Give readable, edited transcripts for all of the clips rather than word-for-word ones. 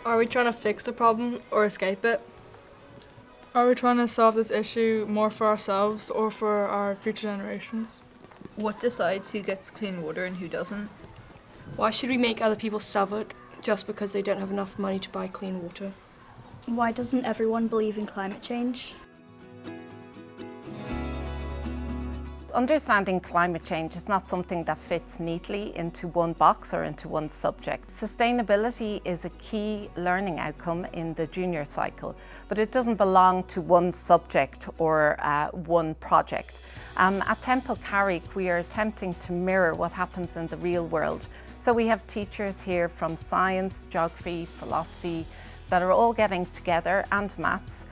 Are we trying to fix the problem or escape it? Are we trying to solve this issue more for ourselves or for our future generations? What decides who gets clean water and who doesn't? Why should we make other people suffer just because they don't have enough money to buy clean water? Why doesn't everyone believe in climate change? Understanding climate change is not something that fits neatly into one box or into one subject. Sustainability is a key learning outcome in the junior cycle, but it doesn't belong to one subject or one project. At Temple Carrig, we are attempting to mirror what happens in the real world. So we have teachers here from science, geography, philosophy, that are all getting together, and maths,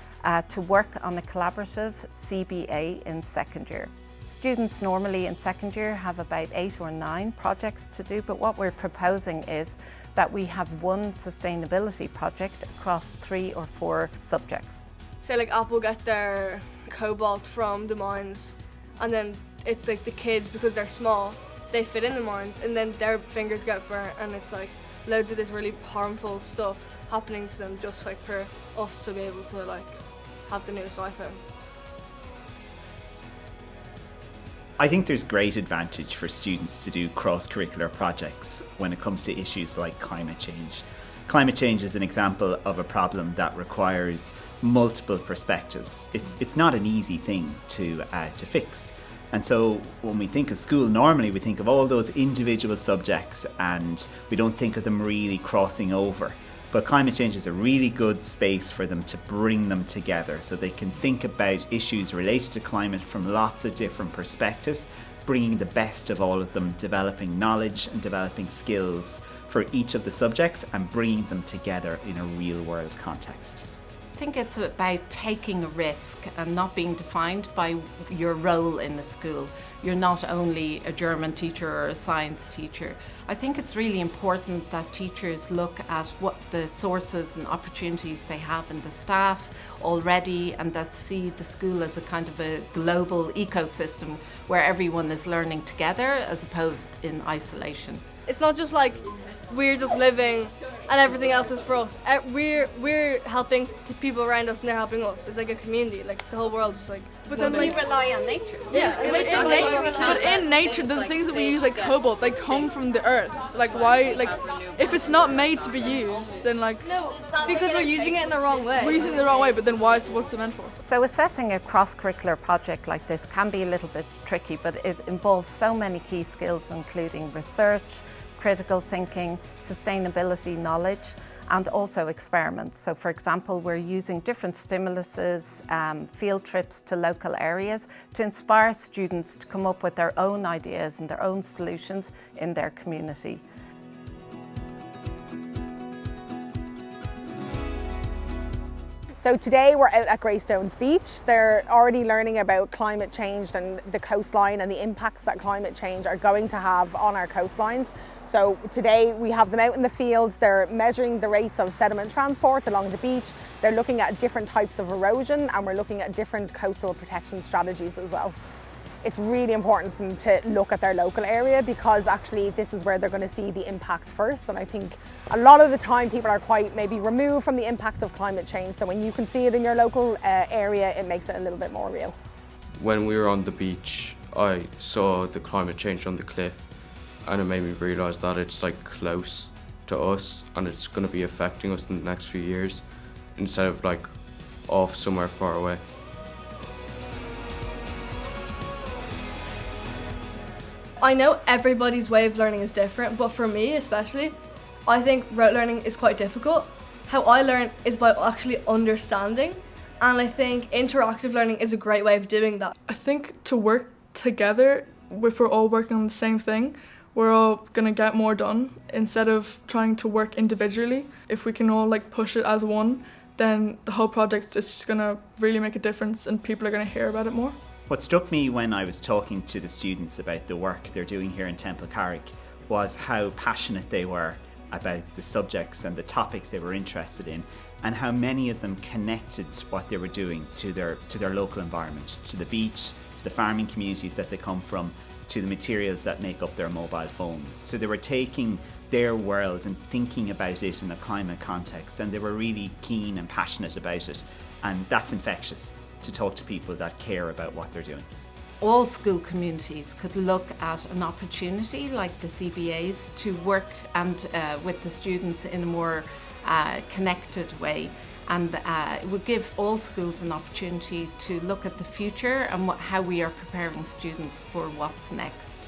to work on a collaborative CBA in second year. Students normally in second year have about 8 or 9 projects to do, but what we're proposing is that we have one sustainability project across 3 or 4 subjects. Say like Apple get their cobalt from the mines, and then it's like the kids, because they're small, they fit in the mines and then their fingers get burnt, and it's like loads of this really harmful stuff happening to them just like for us to be able to like have the newest iPhone. I think there's great advantage for students to do cross-curricular projects when it comes to issues like climate change. Climate change is an example of a problem that requires multiple perspectives. It's not an easy thing to fix. And so when we think of school, normally we think of all those individual subjects and we don't think of them really crossing over. But climate change is a really good space for them to bring them together so they can think about issues related to climate from lots of different perspectives, bringing the best of all of them, developing knowledge and developing skills for each of the subjects and bringing them together in a real world context. I think it's about taking a risk and not being defined by your role in the school. You're not only a German teacher or a science teacher. I think it's really important that teachers look at what the sources and opportunities they have in the staff already, and that see the school as a kind of a global ecosystem where everyone is learning together as opposed in isolation. It's not just like we're just living and everything else is for us. We're helping the people around us and they're helping us. It's like a community, like the whole world is like. But then we rely on nature. Yeah, in nature, the things that we use like cobalt, they come from the earth. Like why? Like if it's not made to be used, then like no, because we're using it in the wrong way. We're using it the wrong way, but then what's it meant for? So assessing a cross-curricular project like this can be a little bit tricky, but it involves so many key skills, including research, critical thinking, sustainability knowledge, and also experiments. So for example, we're using different stimuluses, field trips to local areas to inspire students to come up with their own ideas and their own solutions in their community. So today we're out at Greystones Beach. They're already learning about climate change and the coastline and the impacts that climate change are going to have on our coastlines. So today we have them out in the fields. They're measuring the rates of sediment transport along the beach. They're looking at different types of erosion, and we're looking at different coastal protection strategies as well. It's really important for them to look at their local area, because actually this is where they're going to see the impacts first. And I think a lot of the time people are quite maybe removed from the impacts of climate change. So when you can see it in your local area, it makes it a little bit more real. When we were on the beach, I saw the climate change on the cliff, and it made me realise that it's like close to us and it's going to be affecting us in the next few years instead of like off somewhere far away. I know everybody's way of learning is different, but for me especially, I think rote learning is quite difficult. How I learn is by actually understanding, and I think interactive learning is a great way of doing that. I think to work together, if we're all working on the same thing, we're all going to get more done instead of trying to work individually. If we can all like push it as one, then the whole project is just going to really make a difference and people are going to hear about it more. What struck me when I was talking to the students about the work they're doing here in Temple Carrig was how passionate they were about the subjects and the topics they were interested in, and how many of them connected what they were doing to their local environment, to the beach, to the farming communities that they come from, to the materials that make up their mobile phones. So they were taking their world and thinking about it in a climate context, and they were really keen and passionate about it, and that's infectious to talk to people that care about what they're doing. All school communities could look at an opportunity like the CBAs to work and with the students in a more connected way, and it would give all schools an opportunity to look at the future and how we are preparing students for what's next.